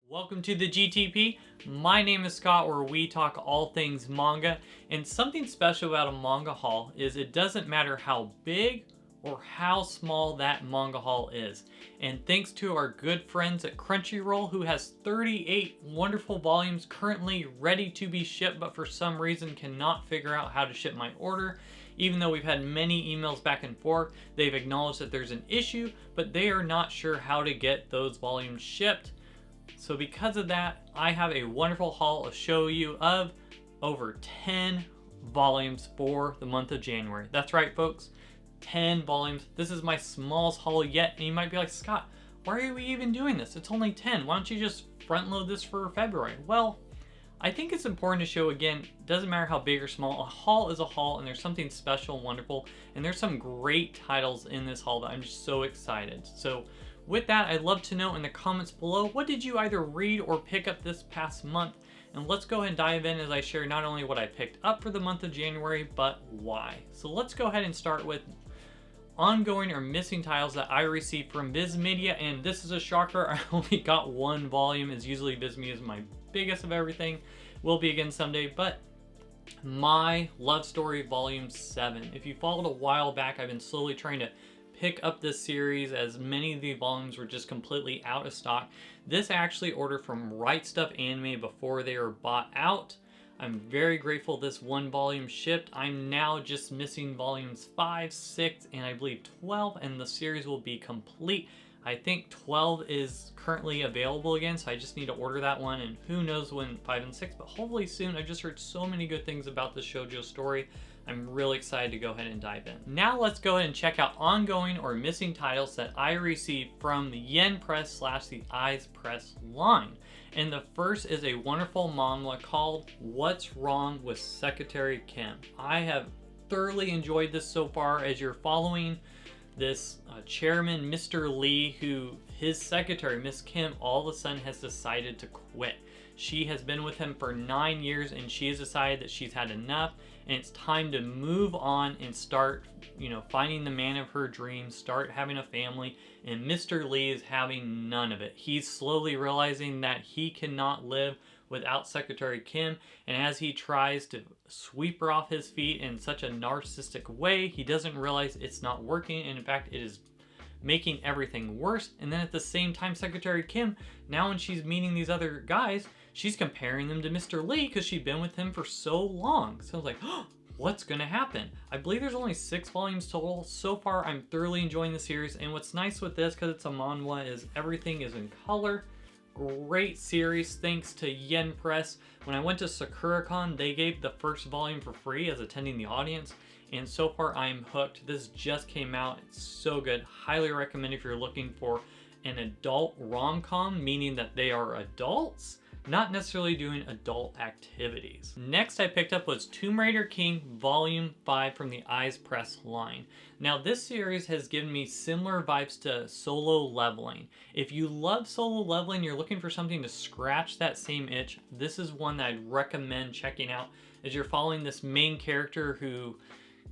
Welcome to the GTP. My name is Scott, where we talk all things manga. And something special about a manga haul is it doesn't matter how big or how small that manga haul is. And thanks to our good friends at Crunchyroll, who has 38 wonderful volumes currently ready to be shipped, but for some reason cannot figure out how to ship my order. Even though we've had many emails back and forth, they've acknowledged that there's an issue, but they are not sure how to get those volumes shipped. So because of that, I have a wonderful haul to show you of over 10 volumes for the month of January. That's right, folks, 10 volumes. This is my smallest haul yet, and you might be like, Scott, why are we even doing this? It's only 10. Why don't you just front load this for February? Well, I think it's important to show, again, doesn't matter how big or small, a haul is a haul, and there's something special and wonderful, and there's some great titles in this haul that I'm just so excited. So with that, I'd love to know in the comments below, what did you either read or pick up this past month? And let's go ahead and dive in as I share not only what I picked up for the month of January, but why. So let's go ahead and start with ongoing or missing titles that I received from Viz Media. And this is a shocker, I only got one volume, as usually Viz Media is my biggest of everything. Will be again someday, but My Love Story Volume 7. If you followed a while back, I've been slowly trying to pick up this series as many of the volumes were just completely out of stock. This I actually ordered from Right Stuff Anime before they were bought out. I'm very grateful this one volume shipped. I'm now just missing volumes 5, 6, and I believe 12, and the series will be complete. I think 12 is currently available again, so I just need to order that one, and who knows when 5 and 6, but hopefully soon. I've just heard so many good things about the shoujo story. I'm really excited to go ahead and dive in. Now let's go ahead and check out ongoing or missing titles that I received from the Yen Press / the Eyes Press line. And the first is a wonderful manga called What's Wrong with Secretary Kim. I have thoroughly enjoyed this so far, as you're following this chairman, Mr. Lee, who his secretary, Miss Kim, all of a sudden has decided to quit. She has been with him for 9 years, and she has decided that she's had enough, and it's time to move on and start, finding the man of her dreams, start having a family. And Mr. Lee is having none of it. He's slowly realizing that he cannot live without Secretary Kim, and as he tries to sweep her off his feet in such a narcissistic way, he doesn't realize it's not working, and in fact it is making everything worse. And then at the same time, Secretary Kim, now when she's meeting these other guys, she's comparing them to Mr. Lee because she's been with him for so long. So I was like, oh, what's gonna happen? I believe there's only 6 volumes total. So far, I'm thoroughly enjoying the series, and what's nice with this, because it's a manhwa, is everything is in color. Great series, thanks to Yen Press. When I went to SakuraCon, they gave the first volume for free as attending the audience, and so far I'm hooked. This just came out, it's so good. Highly recommend if you're looking for an adult rom-com, meaning that they are adults, not necessarily doing adult activities. Next I picked up was Tomb Raider King Volume 5 from the Eyes Press line. Now this series has given me similar vibes to Solo Leveling. If you love Solo Leveling, you're looking for something to scratch that same itch, this is one that I'd recommend checking out, as you're following this main character who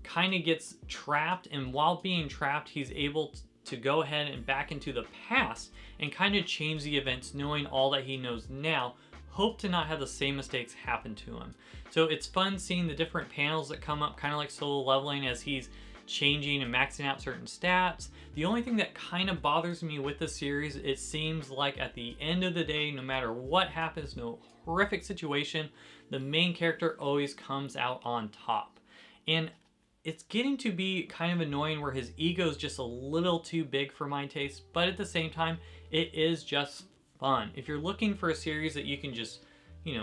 kind of gets trapped, and while being trapped, he's able to go ahead and back into the past and kind of change the events, knowing all that he knows now. Hope to not have the same mistakes happen to him. So it's fun seeing the different panels that come up, kind of like Solo Leveling, as he's changing and maxing out certain stats. The only thing that kind of bothers me with the series, it seems like at the end of the day, no matter what happens, no horrific situation, the main character always comes out on top. And it's getting to be kind of annoying where his ego is just a little too big for my taste, but at the same time, it is just fun. If you're looking for a series that you can just,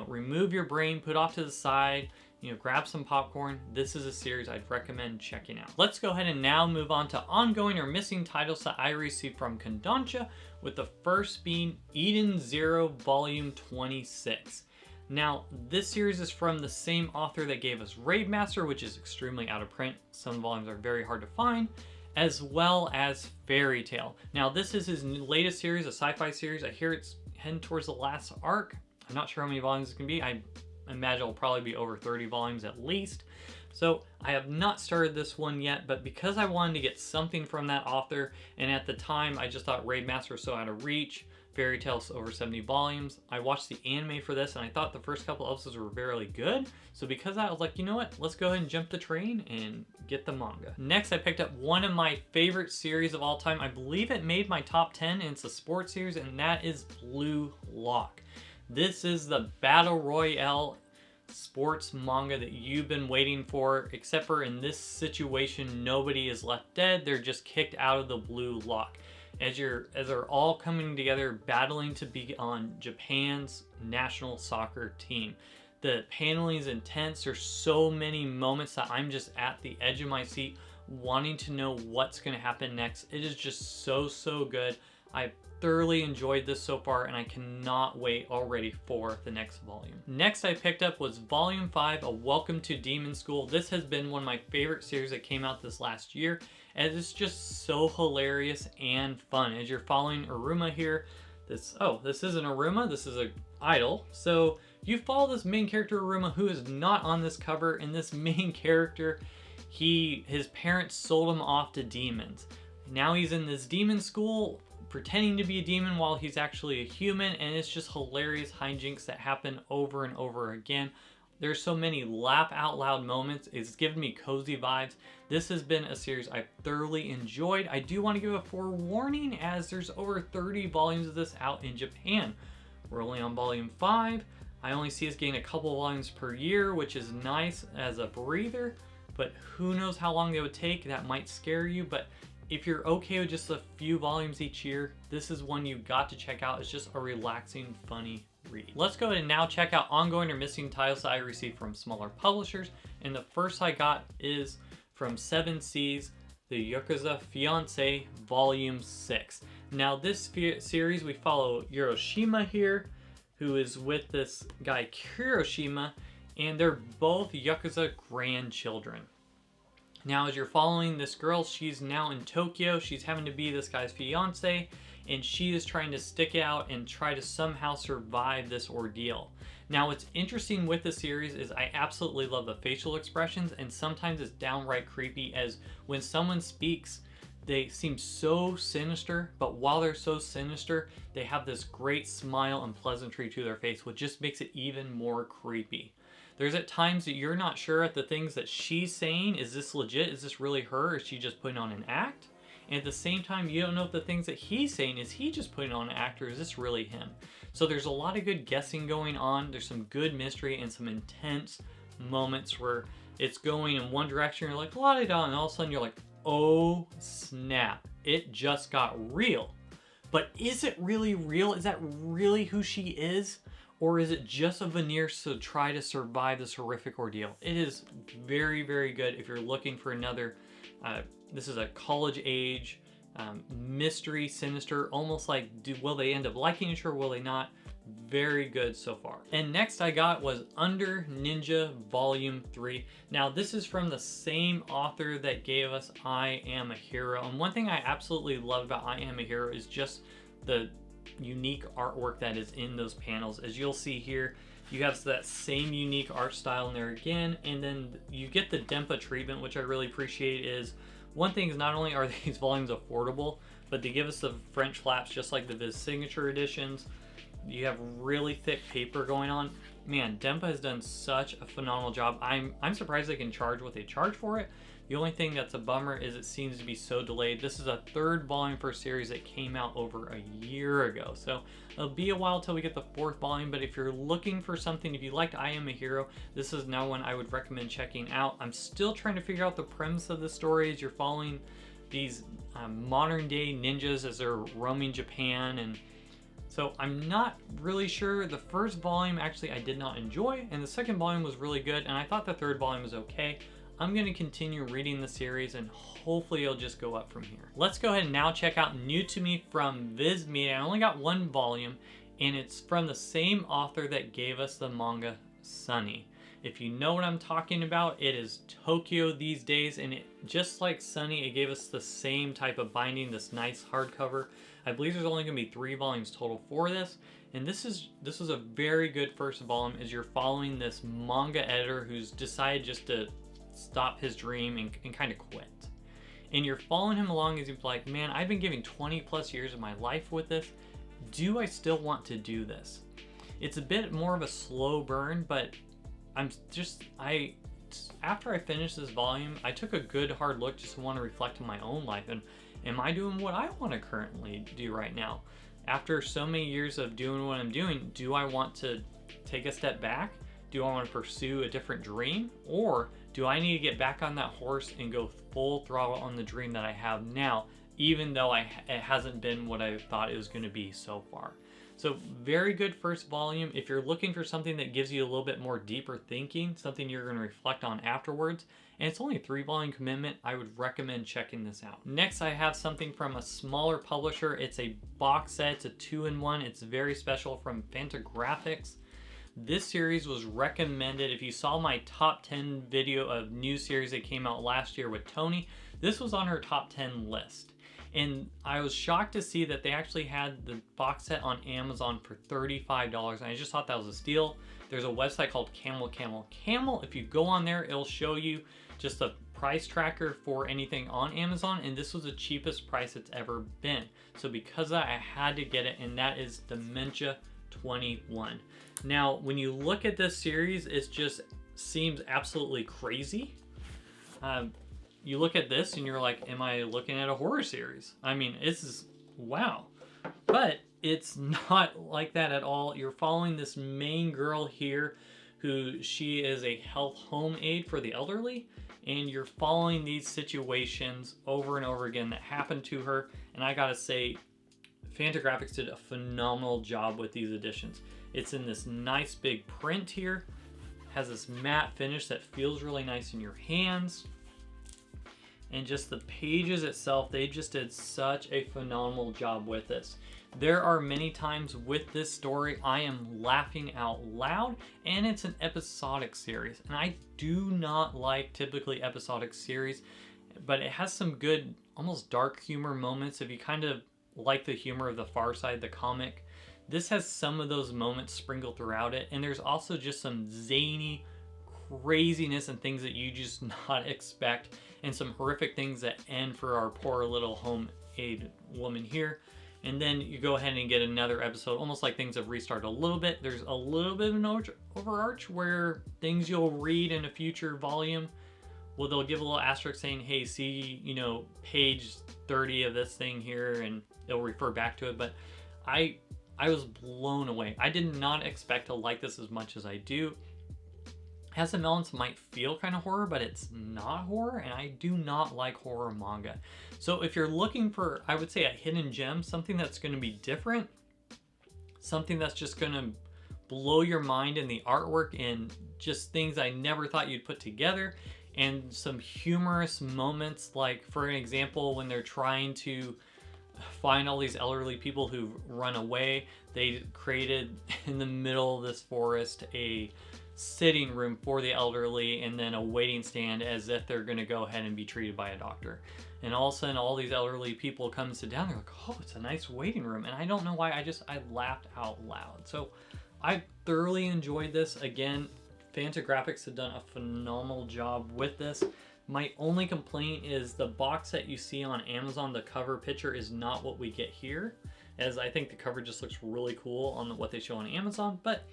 remove your brain, put off to the side, grab some popcorn, this is a series I'd recommend checking out. Let's go ahead and now move on to ongoing or missing titles that I received from KODANSHA, with the first being Eden Zero Volume 26. Now, this series is from the same author that gave us Raid Master, which is extremely out of print. Some volumes are very hard to find, as well as Fairy Tail. Now, this is his latest series, a sci-fi series. I hear it's heading towards the last arc. I'm not sure how many volumes it can be. I imagine it'll probably be over 30 volumes at least. So I have not started this one yet, but because I wanted to get something from that author, and at the time I just thought Raid Master was so out of reach, Fairy Tales over 70 volumes. I watched the anime for this and I thought the first couple episodes were really good. So because of that, I was like, you know what? Let's go ahead and jump the train and get the manga. Next, I picked up one of my favorite series of all time. I believe it made my top 10 and it's a sports series, and that is Blue Lock. This is the Battle Royale sports manga that you've been waiting for, except for in this situation, nobody is left dead. They're just kicked out of the Blue Lock. As they're all coming together, battling to be on Japan's national soccer team. The paneling is intense. There's so many moments that I'm just at the edge of my seat wanting to know what's going to happen next. It is just so good. I've thoroughly enjoyed this so far, and I cannot wait already for the next volume. Next I picked up was Volume 5, A Welcome to Demon School. This has been one of my favorite series that came out this last year, and it's just so hilarious and fun. As you're following Aruma here, this isn't Aruma, this is an idol. So you follow this main character Aruma, who is not on this cover, and this main character, his parents sold him off to demons. Now he's in this demon school pretending to be a demon while he's actually a human, and it's just hilarious hijinks that happen over and over again. There's so many laugh out loud moments. It's given me cozy vibes. This has been a series I've thoroughly enjoyed. I do want to give a forewarning, as there's over 30 volumes of this out in Japan. We're only on volume 5. I only see us getting a couple volumes per year, which is nice as a breather, but who knows how long they would take. That might scare you, but if you're okay with just a few volumes each year, this is one you got to check out. It's just a relaxing, funny read. Let's go ahead and now check out ongoing or missing titles that I received from smaller publishers. And the first I got is from 7 Seas, The Yakuza Fiancé Volume 6. Now this series, we follow Hiroshima here, who is with this guy Kiroshima, and they're both Yakuza grandchildren. Now, as you're following this girl, she's now in Tokyo. She's having to be this guy's fiance, and she is trying to stick it out and try to somehow survive this ordeal. Now, what's interesting with the series is I absolutely love the facial expressions, and sometimes it's downright creepy, as when someone speaks, they seem so sinister, but while they're so sinister, they have this great smile and pleasantry to their face, which just makes it even more creepy. There's at times that you're not sure at the things that she's saying, is this legit? Is this really her? Or is she just putting on an act? And at the same time, you don't know if the things that he's saying, is he just putting on an act, or is this really him? So there's a lot of good guessing going on. There's some good mystery and some intense moments where it's going in one direction, you're like, la-di-da, and all of a sudden you're like, oh snap, it just got real. But is it really real? Is that really who she is? Or is it just a veneer to try to survive this horrific ordeal? It is very good if you're looking for another, this is a college age mystery, sinister, almost like, will they end up liking each other, will they not? Very good so far. And next I got was Under Ninja Volume 3. Now this is from the same author that gave us I Am a Hero. And one thing I absolutely love about I Am a Hero is just the unique artwork that is in those panels. As you'll see here, you have that same unique art style in there again, and then you get the Dempa treatment, which I really appreciate. Is one thing is not only are these volumes affordable, but they give us the French flaps just like the Viz Signature editions. You have really thick paper going on. Man, Dempa has done such a phenomenal job. I'm surprised they can charge what they charge for it. The only thing that's a bummer is it seems to be so delayed. This is a 3rd volume for a series that came out over a year ago. So it'll be a while till we get the 4th volume, but if you're looking for something, if you liked I Am a Hero, this is now one I would recommend checking out. I'm still trying to figure out the premise of the story as you're following these modern day ninjas as they're roaming Japan, and so I'm not really sure. The 1st volume actually I did not enjoy, and the 2nd volume was really good, and I thought the 3rd volume was okay. I'm going to continue reading the series, and hopefully it'll just go up from here. Let's go ahead and now check out New to Me from Viz Media. I only got 1 volume, and it's from the same author that gave us the manga Sunny. If you know what I'm talking about, it is Tokyo these days, and just like Sunny, it gave us the same type of binding, this nice hardcover. I believe there's only going to be 3 volumes total for this, and this is a very good 1st volume as you're following this manga editor who's decided just to stop his dream and kind of quit. And you're following him along as he's like, man, I've been giving 20 plus years of my life with this. do I still want to do this? It's a bit more of a slow burn, but after I finished this volume, I took a good hard look just to want to reflect on my own life, and am I doing what I want to currently do right now? After so many years of doing what I'm doing, do I want to take a step back? Do I want to pursue a different dream? Or do I need to get back on that horse and go full throttle on the dream that I have now, even though it hasn't been what I thought it was going to be so far? So very good first volume. If you're looking for something that gives you a little bit more deeper thinking, something you're going to reflect on afterwards, and it's only a 3-volume commitment, I would recommend checking this out. Next, I have something from a smaller publisher. It's a box set. It's a 2-in-1. It's very special, from Fantagraphics. This series was recommended. If you saw my top 10 video of new series that came out last year with Tony, this was on her top 10 list. And I was shocked to see that they actually had the box set on Amazon for $35, and I just thought that was a steal. There's a website called Camel. If you go on there, it'll show you just a price tracker for anything on Amazon, and this was the cheapest price it's ever been. So because of that, I had to get it, and that is Dementia 21. Now, when you look at this series, it just seems absolutely crazy. You look at this and you're like, am I looking at a horror series? I mean, this is, wow. But it's not like that at all. You're following this main girl here who she is a health home aide for the elderly, and you're following these situations over and over again that happen to her. And I gotta say, Fantagraphics did a phenomenal job with these editions. It's in this nice big print here, has this matte finish that feels really nice in your hands. And just the pages itself, they just did such a phenomenal job with this. There are many times with this story I am laughing out loud, and it's an episodic series. And I do not like typically episodic series, but it has some good, almost dark humor moments. If you kind of like the humor of The Far Side, the comic, this has some of those moments sprinkled throughout it. And there's also just some zany craziness and things that you just not expect, and some horrific things that end for our poor little home aid woman here. And then you go ahead and get another episode, almost like things have restarted a little bit. There's a little bit of an overarch where things you'll read in a future volume, well, they'll give a little asterisk saying, hey, see, you know, page 30 of this thing here, and it'll refer back to it. But I was blown away. I did not expect to like this as much as I do. Has some elements might feel kind of horror, but it's not horror, and I do not like horror manga. So if you're looking for, I would say, a hidden gem, something that's going to be different, something that's just going to blow your mind in the artwork and just things I never thought you'd put together, and some humorous moments, like for an example, when they're trying to find all these elderly people who've run away, they created in the middle of this forest a sitting room for the elderly, and then a waiting stand as if they're going to go ahead and be treated by a doctor. And all of a sudden, all these elderly people come and sit down. They're like, oh, it's a nice waiting room. And I don't know why, I laughed out loud. So I thoroughly enjoyed this. Again, Fantagraphics have done a phenomenal job with this. My only complaint is the box set you see on Amazon, the cover picture is not what we get here, as I think the cover just looks really cool on what they show on Amazon, but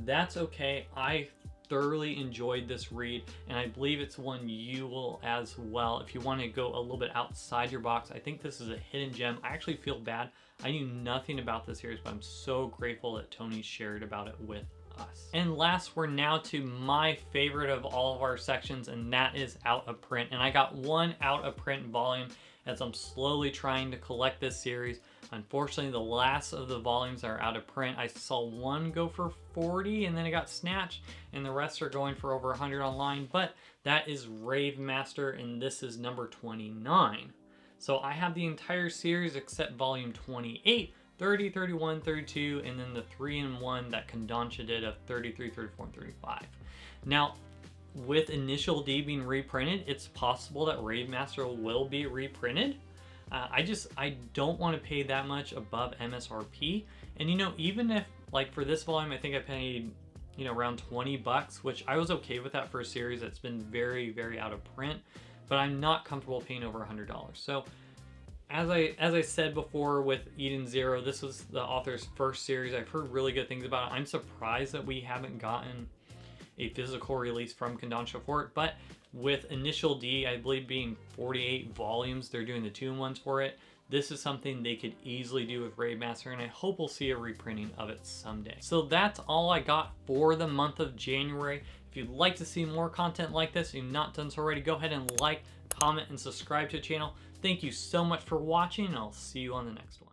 that's okay. I thoroughly enjoyed this read, and I believe it's one you will as well. If you want to go a little bit outside your box, I think this is a hidden gem. I actually feel bad. I knew nothing about this series, but I'm so grateful that Tony shared about it with us. And last, we're now to my favorite of all of our sections, and that is out of print. And I got one out of print volume as I'm slowly trying to collect this series. Unfortunately, the last of the volumes are out of print. I saw one go for 40 and then it got snatched, and the rest are going for over 100 online, but that is Rave Master, and this is number 29. So I have the entire series except volume 28, 30, 31, 32, and then the 3-in-1 that KODANSHA did of 33, 34, and 35. Now, with Initial D being reprinted, it's possible that Rave Master will be reprinted. I don't want to pay that much above MSRP. And you know, even if, like for this volume, I think I paid, you know, around 20 bucks, which I was okay with that for a series that's been very, very out of print, but I'm not comfortable paying over $100. So as I said before with Eden Zero, this was the author's first series. I've heard really good things about it. I'm surprised that we haven't gotten a physical release from KODANSHA for it, but with Initial D, I believe being 48 volumes, they're doing the 2-in-1s for it. This is something they could easily do with Raid Master, and I hope we'll see a reprinting of it someday. So that's all I got for the month of January. If you'd like to see more content like this, if you've not done so already, go ahead and like, comment, and subscribe to the channel. Thank you so much for watching, and I'll see you on the next one.